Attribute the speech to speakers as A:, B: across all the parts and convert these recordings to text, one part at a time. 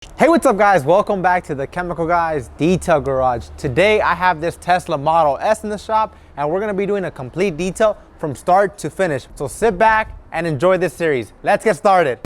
A: Hey, what's up guys? Welcome back to the Chemical Guys Detail Garage. Today I have this Tesla Model S in the shop and we're gonna be doing a complete detail from start to finish. So sit back and enjoy this series. Let's get started.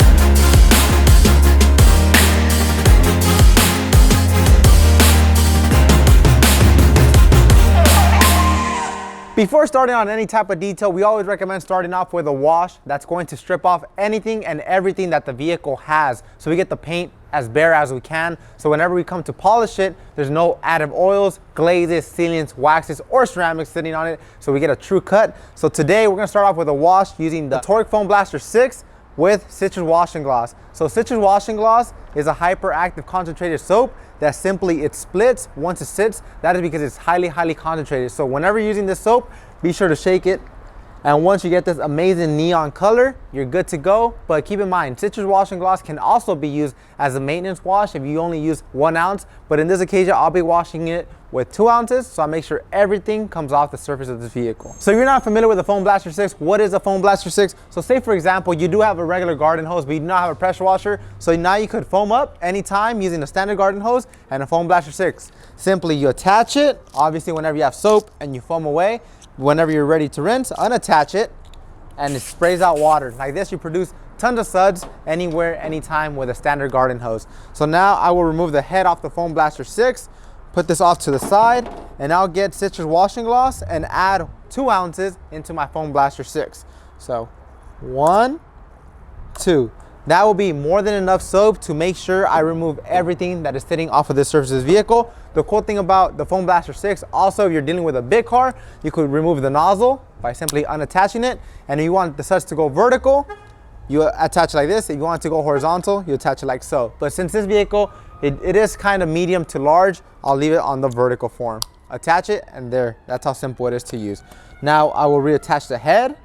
A: Before starting on any type of detail, we always recommend starting off with a wash that's going to strip off anything and everything that the vehicle has. So we get the paint as bare as we can. So whenever we come to polish it, there's no added oils, glazes, sealants, waxes, or ceramics sitting on it. So we get a true cut. So today we're gonna start off with a wash using the TORQ Foam Blaster 6 with citrus washing gloss. So citrus washing gloss is a hyperactive concentrated soap that simply it splits once it sits. That is because it's highly concentrated. So whenever you're using this soap, be sure to shake it. And once you get this amazing neon color, you're good to go. But keep in mind, citrus washing gloss can also be used as a maintenance wash if you only use 1 ounce. But in this occasion, I'll be washing it with 2 ounces. So I make sure everything comes off the surface of this vehicle. So if you're not familiar with the Foam Blaster 6, what is a Foam Blaster 6? So say for example, you do have a regular garden hose, but you do not have a pressure washer. So now you could foam up anytime using a standard garden hose and a Foam Blaster 6. Simply you attach it, obviously whenever you have soap and you foam away. Whenever you're ready to rinse, unattach it and it sprays out water. Like this, you produce tons of suds anywhere, anytime with a standard garden hose. So now I will remove the head off the Foam Blaster 6, put this off to the side, and I'll get citrus washing gloss and add 2 ounces into my Foam Blaster 6. So 1, 2. That will be more than enough soap to make sure I remove everything that is sitting off of the surface of this vehicle. The cool thing about the Foam Blaster 6, also if you're dealing with a big car, you could remove the nozzle by simply unattaching it. And if you want the suds to go vertical, you attach it like this. If you want it to go horizontal, you attach it like so. But since this vehicle, it is kind of medium to large, I'll leave it on the vertical form. Attach it and there, that's how simple it is to use. Now I will reattach the head,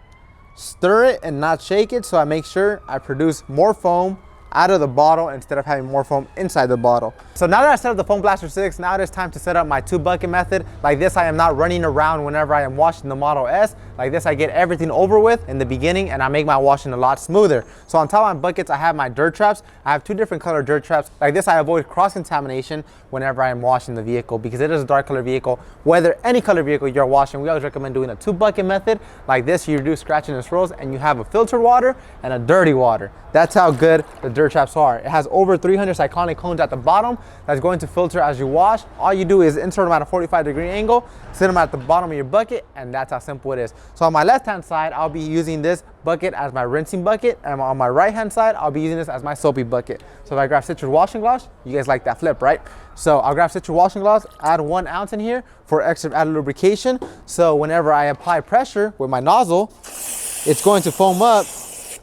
A: stir it and not shake it, so I make sure I produce more foam out of the bottle instead of having more foam inside the bottle. So now that I set up the Foam Blaster 6, now it is time to set up my 2-bucket method. Like this, I am not running around whenever I am washing the Model S. Like this, I get everything over with in the beginning and I make my washing a lot smoother. So on top of my buckets, I have my dirt traps. I have 2 different color dirt traps. Like this, I avoid cross-contamination whenever I am washing the vehicle because it is a dark color vehicle. Whether any color vehicle you're washing, we always recommend doing a 2-bucket method. Like this, you reduce scratching and swirls and you have a filtered water and a dirty water. That's how good the dirt traps are. It has over 300 cyclonic cones at the bottom that's going to filter as you wash. All you do is insert them at a 45-degree angle, sit them at the bottom of your bucket, and that's how simple it is. So on my left-hand side, I'll be using this bucket as my rinsing bucket, and on my right-hand side, I'll be using this as my soapy bucket. So if I grab citrus washing gloss, you guys like that flip, right? So I'll grab citrus washing gloss, add 1 ounce in here for extra added lubrication. So whenever I apply pressure with my nozzle, it's going to foam up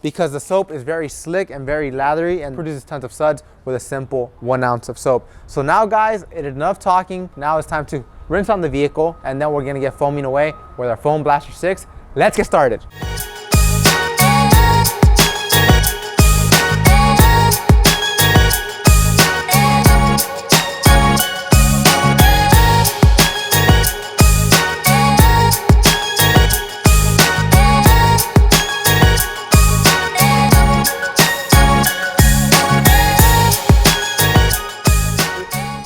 A: because the soap is very slick and very lathery and produces tons of suds with a simple 1 ounce of soap. So now guys, it is enough talking. Now it's time to rinse on the vehicle and then we're gonna get foaming away with our Foam Blaster 6. Let's get started.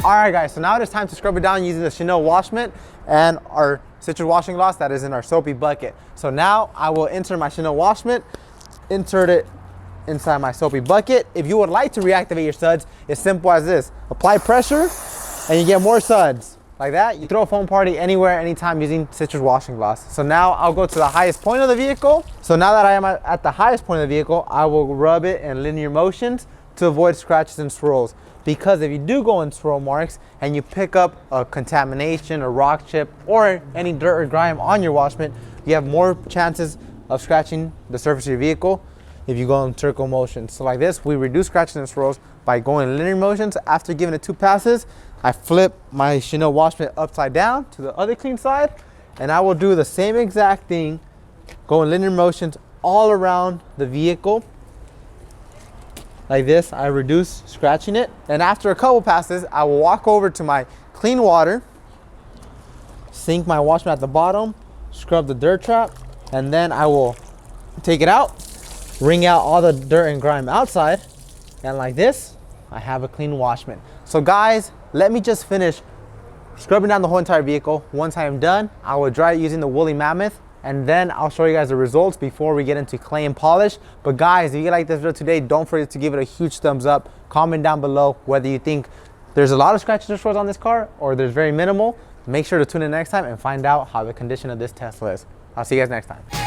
A: Alright guys, so now it is time to scrub it down using the Chanel wash mitt and our citrus washing gloss that is in our soapy bucket. So now I will insert my Chanel wash mitt, insert it inside my soapy bucket. If you would like to reactivate your suds, it's simple as this. Apply pressure and you get more suds. Like that, you throw a foam party anywhere, anytime using citrus washing gloss. So now I'll go to the highest point of the vehicle. So now that I am at the highest point of the vehicle, I will rub it in linear motions to avoid scratches and swirls. Because if you do go in swirl marks and you pick up a contamination, a rock chip, or any dirt or grime on your wash mitt, you have more chances of scratching the surface of your vehicle if you go in circle motions. So like this, we reduce scratches and swirls by going in linear motions. After giving it 2 passes, I flip my Chanel wash mitt upside down to the other clean side, and I will do the same exact thing, go in linear motions all around the vehicle. Like this, I reduce scratching it. And after a couple passes, I will walk over to my clean water, sink my wash mat at the bottom, scrub the dirt trap, and then I will take it out, wring out all the dirt and grime outside, and like this, I have a clean wash mitt. So guys, let me just finish scrubbing down the whole entire vehicle. Once I am done, I will dry it using the Woolly Mammoth, and then I'll show you guys the results before we get into clay and polish. But guys, if you like this video today, don't forget to give it a huge thumbs up. Comment down below whether you think there's a lot of scratches or scores on this car or there's very minimal. Make sure to tune in next time and find out how the condition of this Tesla is. I'll see you guys next time.